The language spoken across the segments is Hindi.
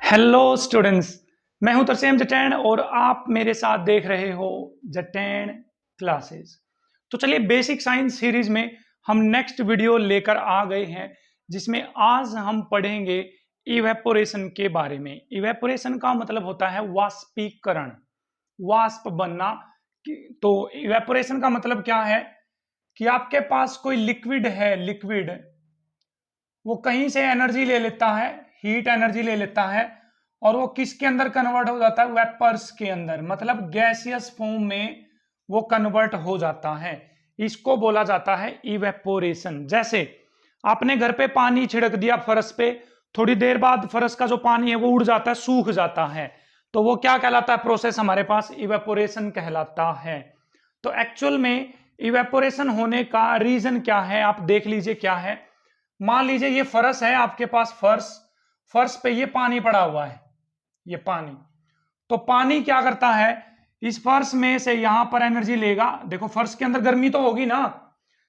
Hello students. मैं हूं तरसेम जटैन और आप मेरे साथ देख रहे हो जटैन क्लासेस। तो चलिए बेसिक साइंस सीरीज में हम नेक्स्ट वीडियो लेकर आ गए हैं, जिसमें आज हम पढ़ेंगे इवेपोरेशन के बारे में। इवेपोरेशन का मतलब होता है वाष्पीकरण, वाष्प बनना। तो इवेपोरेशन का मतलब क्या है कि आपके पास कोई लिक्विड है, लिक्विड वो कहीं से एनर्जी ले लेता है, हीट एनर्जी ले लेता है और वो किसके अंदर कन्वर्ट हो जाता है? वेपर्स के अंदर, मतलब गैसियस फॉर्म में वो कन्वर्ट हो जाता है। इसको बोला जाता है इवेपोरेशन। जैसे आपने घर पे पानी छिड़क दिया फर्श पे, थोड़ी देर बाद फर्श का जो पानी है वो उड़ जाता है, सूख जाता है, तो वो क्या कहलाता है? प्रोसेस हमारे पास इवेपोरेशन कहलाता है। तो एक्चुअल में इवेपोरेशन होने का रीजन क्या है, आप देख लीजिए क्या है। मान लीजिए ये फर्श है आपके पास, फर्श, फर्श पे ये पानी पड़ा हुआ है, ये पानी। तो पानी क्या करता है, इस फर्श में से यहां पर एनर्जी लेगा। देखो फर्श के अंदर गर्मी तो होगी ना,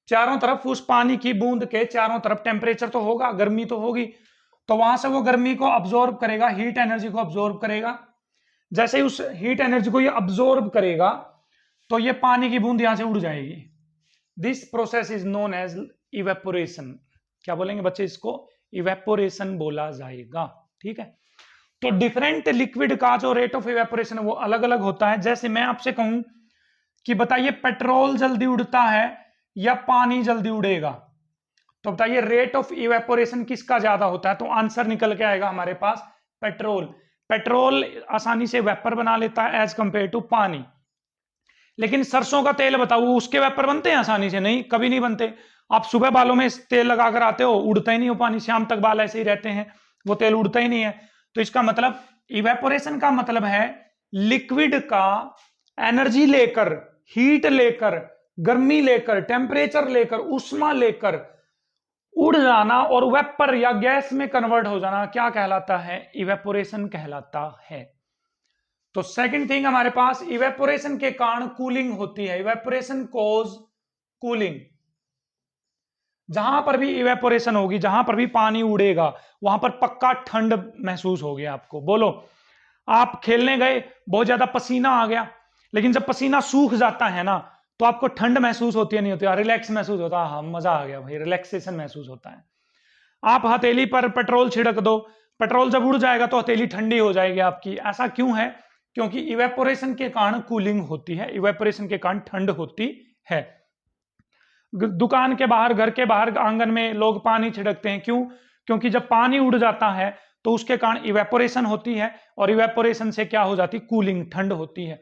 चारों तरफ उस पानी की बूंद के चारों तरफ टेम्परेचर तो होगा, गर्मी तो होगी, तो वहां से वो गर्मी को अब्जॉर्ब करेगा, हीट एनर्जी को अब्जॉर्ब करेगा। जैसे ही उस हीट एनर्जी को ये अब्जॉर्ब करेगा तो ये पानी की बूंद यहां से उड़ जाएगी। This process is known as evaporation. क्या बोलेंगे बच्चे? इसको इवेपोरेशन बोला जाएगा। ठीक है। तो डिफरेंट लिक्विड का जो रेट ऑफ इवेपोरेशन है वो अलग अलग होता है। जैसे मैं आपसे कहूं कि बताइए पेट्रोल जल्दी उड़ता है या पानी जल्दी उड़ेगा, तो बताइए रेट ऑफ इवेपोरेशन किसका ज्यादा होता है? तो आंसर निकल के आएगा हमारे पास पेट्रोल। पेट्रोल आसानी से वेपर बना लेता है एज कंपेयर टू पानी। लेकिन सरसों का तेल बताओ, उसके वेपर बनते हैं आसानी से? नहीं, कभी नहीं बनते। आप सुबह बालों में तेल लगाकर आते हो, उड़ता ही नहीं हो पानी, शाम तक बाल ऐसे ही रहते हैं, वो तेल उड़ता ही नहीं है। तो इसका मतलब इवेपोरेशन का मतलब है लिक्विड का एनर्जी लेकर, हीट लेकर, गर्मी लेकर, टेम्परेचर लेकर, उष्मा लेकर उड़ जाना और वेपर या गैस में कन्वर्ट हो जाना क्या कहलाता है? इवेपोरेशन कहलाता है। तो सेकंड थिंग हमारे पास इवेपोरेशन के कारण कूलिंग होती है। Evaporation cause cooling. जहां पर भी इवेपोरेशन होगी, जहां पर भी पानी उड़ेगा, वहां पर पक्का ठंड महसूस होगी आपको। बोलो, आप खेलने गए, बहुत ज्यादा पसीना आ गया, लेकिन जब पसीना सूख जाता है ना, तो आपको ठंड महसूस होती है? नहीं होती? रिलैक्स महसूस होता है। हाँ, मजा आ गया भाई, रिलैक्सेशन महसूस होता है। आप हथेली पर पेट्रोल छिड़क दो, पेट्रोल जब उड़ जाएगा तो हथेली ठंडी हो जाएगी आपकी। ऐसा क्यों है? क्योंकि इवेपोरेशन के कारण कूलिंग होती है, इवेपोरेशन के कारण ठंड होती है। दुकान के बाहर, घर के बाहर, आंगन में लोग पानी छिड़कते हैं, क्यों? क्योंकि जब पानी उड़ जाता है तो उसके कारण इवेपोरेशन होती है, और इवेपोरेशन से क्या हो जाती? कूलिंग, ठंड होती है।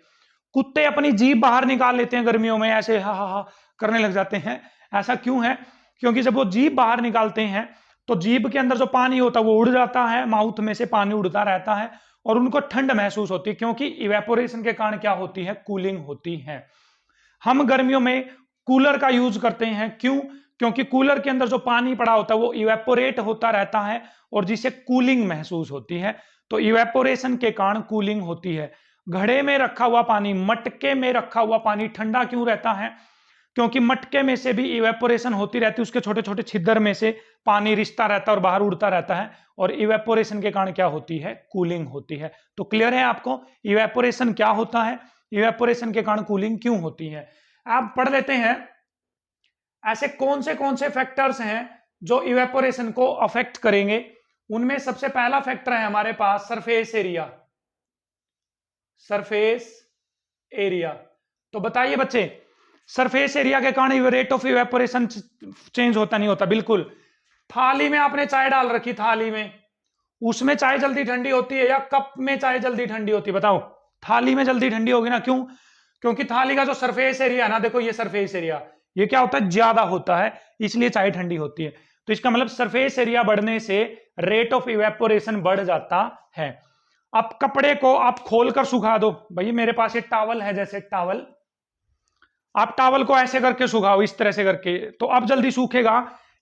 कुत्ते अपनी जीभ बाहर निकाल लेते हैं गर्मियों में, ऐसे हा हा हा करने लग जाते हैं। ऐसा क्यों है? क्योंकि जब वो जीभ बाहर निकालते हैं तो जीभ के अंदर जो पानी होता है वो उड़ जाता है, माउथ में से पानी उड़ता रहता है और उनको ठंड महसूस होती है, क्योंकि इवेपोरेशन के कारण क्या होती है? कूलिंग होती है। हम गर्मियों में कूलर का यूज करते हैं, क्यों? क्योंकि कूलर के अंदर जो पानी पड़ा होता है वो इवेपोरेट होता रहता है और जिससे कूलिंग महसूस होती है। तो इवेपोरेशन के कारण कूलिंग होती है। घड़े में रखा हुआ पानी, मटके में रखा हुआ पानी ठंडा क्यों रहता है? क्योंकि मटके में से भी इवेपोरेशन होती रहती है, उसके छोटे छोटे छिद्र में से पानी रिसता रहता है और बाहर उड़ता रहता है, और इवेपोरेशन के कारण क्या होती है? कूलिंग होती है। तो क्लियर है आपको इवेपोरेशन क्या होता है, इवेपोरेशन के कारण कूलिंग क्यों होती है? आप पढ़ लेते हैं ऐसे कौन से फैक्टर्स हैं जो इवेपोरेशन को अफेक्ट करेंगे। उनमें सबसे पहला फैक्टर है हमारे पास सरफेस एरिया। Surface area. तो बताइए बच्चे, सरफेस एरिया के कारण रेट ऑफ इवेपोरेशन चेंज होता नहीं होता? बिल्कुल। थाली में आपने चाय डाल रखी, थाली में, उसमें चाय जल्दी ठंडी होती है या कप में चाय जल्दी ठंडी होती है? बताओ। थाली में जल्दी ठंडी होगी ना, क्यों? क्योंकि थाली का जो सरफेस एरिया है ना, देखो ये सरफेस एरिया, ये क्या होता है? ज्यादा होता है, इसलिए चाय ठंडी होती है। तो इसका मतलब सरफेस एरिया बढ़ने से रेट ऑफ इवेपोरेशन बढ़ जाता है। अब कपड़े को आप खोलकर सुखा दो, भाई मेरे पास एक टॉवल है, जैसे टॉवल, आप टॉवल को ऐसे करके सुखाओ, इस तरह से करके, तो अब जल्दी सूखेगा,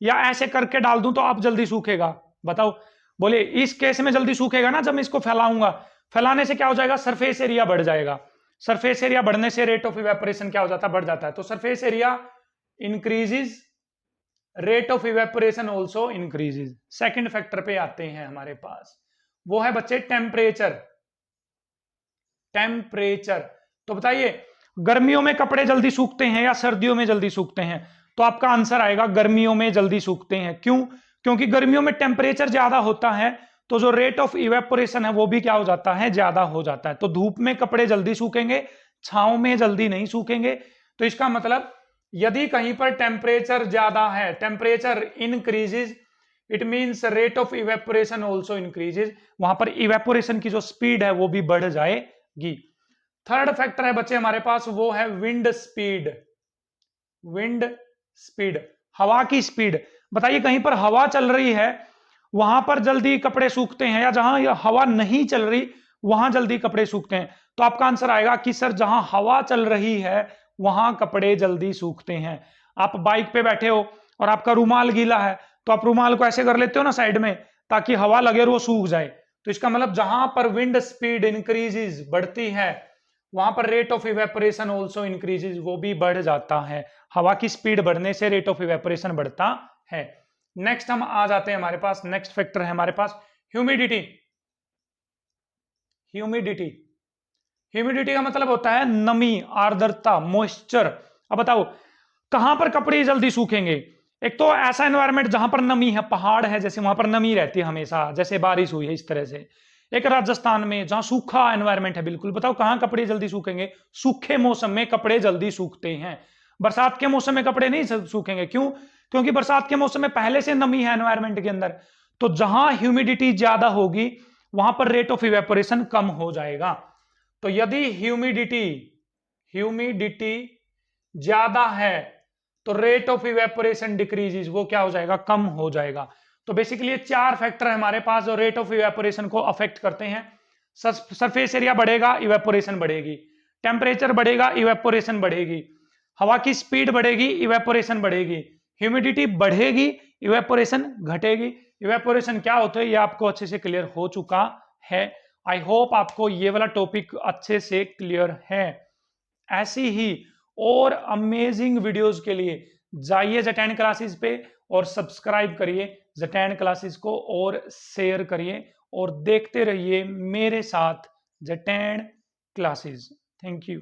या ऐसे करके डाल दूं तो अब जल्दी सूखेगा? बताओ। बोले इस केस में जल्दी सूखेगा ना, जब मैं इसको फैलाऊंगा, फैलाने से क्या हो जाएगा? सरफेस एरिया बढ़ जाएगा। सरफेस एरिया बढ़ने से रेट ऑफ इवेपोरेशन क्या हो जाता है? बढ़ जाता है। तो surface area increases, rate of evaporation also increases. Second factor पे आते हैं हमारे पास, वो है बच्चे टेम्परेचर। टेम्परेचर तो बताइए गर्मियों में कपड़े जल्दी सूखते हैं या सर्दियों में जल्दी सूखते हैं? तो आपका आंसर आएगा गर्मियों में जल्दी सूखते हैं। क्यों? क्योंकि गर्मियों में टेम्परेचर ज्यादा होता है तो जो रेट ऑफ इवेपोरेशन है वो भी क्या हो जाता है, ज्यादा हो जाता है। तो धूप में कपड़े जल्दी सूखेंगे, छांव में जल्दी नहीं सूखेंगे। तो इसका मतलब यदि कहीं पर टेम्परेचर ज्यादा है, temperature increases, it means rate of evaporation also increases, वहां पर इवेपोरेशन की जो स्पीड है वो भी बढ़ जाएगी। थर्ड फैक्टर है बच्चे हमारे पास, वो है विंड स्पीड। विंड स्पीड, हवा की स्पीड। बताइए कहीं पर हवा चल रही है वहां पर जल्दी कपड़े सूखते हैं या जहां हवा नहीं चल रही वहां जल्दी कपड़े सूखते हैं? तो आपका आंसर आएगा कि सर जहां हवा चल रही है वहां कपड़े जल्दी सूखते हैं। आप बाइक पे बैठे हो और आपका रुमाल गीला है तो आप रुमाल को ऐसे कर लेते हो ना साइड में ताकि हवा लगे और वो सूख जाए। तो इसका मतलब जहां पर विंड स्पीड इंक्रीजेज, बढ़ती है, वहां पर rate of evaporation also increases, वो भी बढ़ जाता है। हवा की स्पीड बढ़ने से रेट ऑफ इवेपोरेशन बढ़ता है। नेक्स्ट हम आ जाते हैं, हमारे पास नेक्स्ट फैक्टर है हमारे पास ह्यूमिडिटी। ह्यूमिडिटी, ह्यूमिडिटी का मतलब होता है नमी, आर्द्रता, मॉइस्चर। अब बताओ कहां पर कपड़े जल्दी सूखेंगे? एक तो ऐसा एनवायरनमेंट जहां पर नमी है, पहाड़ है जैसे, वहां पर नमी रहती है हमेशा, जैसे बारिश हुई है इस तरह से। एक राजस्थान में जहां सूखा एनवायरनमेंट है बिल्कुल। बताओ कहां कपड़े जल्दी सूखेंगे? सूखे मौसम में कपड़े जल्दी सूखते हैं। बरसात के मौसम में कपड़े नहीं सूखेंगे। क्यों? क्योंकि बरसात के मौसम में पहले से नमी है एनवायरनमेंट के अंदर। तो जहां ह्यूमिडिटी ज्यादा होगी वहां पर रेट ऑफ इवेपोरेशन कम हो जाएगा। तो यदि ह्यूमिडिटी ज्यादा है तो रेट ऑफ इवेपोरेशन डिक्रीजेस, वो क्या हो जाएगा, कम हो जाएगा। तो बेसिकली ये चार फैक्टर है हमारे पास जो रेट ऑफ इवेपोरेशन को अफेक्ट करते हैं। सरफेस एरिया बढ़ेगा, इवेपोरेशन बढ़ेगी। टेम्परेचर बढ़ेगा, इवेपोरेशन बढ़ेगी। हवा की स्पीड बढ़ेगी, इवेपोरेशन बढ़ेगी। ह्यूमिडिटी बढ़ेगी, इवेपोरेशन घटेगी। इवेपोरेशन क्या होता है ये आपको अच्छे से क्लियर हो चुका है। आई होप आपको ये वाला टॉपिक अच्छे से क्लियर है। ऐसी ही और अमेजिंग वीडियोस के लिए जाइए Z10 क्लासेस पे और सब्सक्राइब करिए Z10 क्लासेस को और शेयर करिए और देखते रहिए मेरे साथ Z10 क्लासेस। Thank you.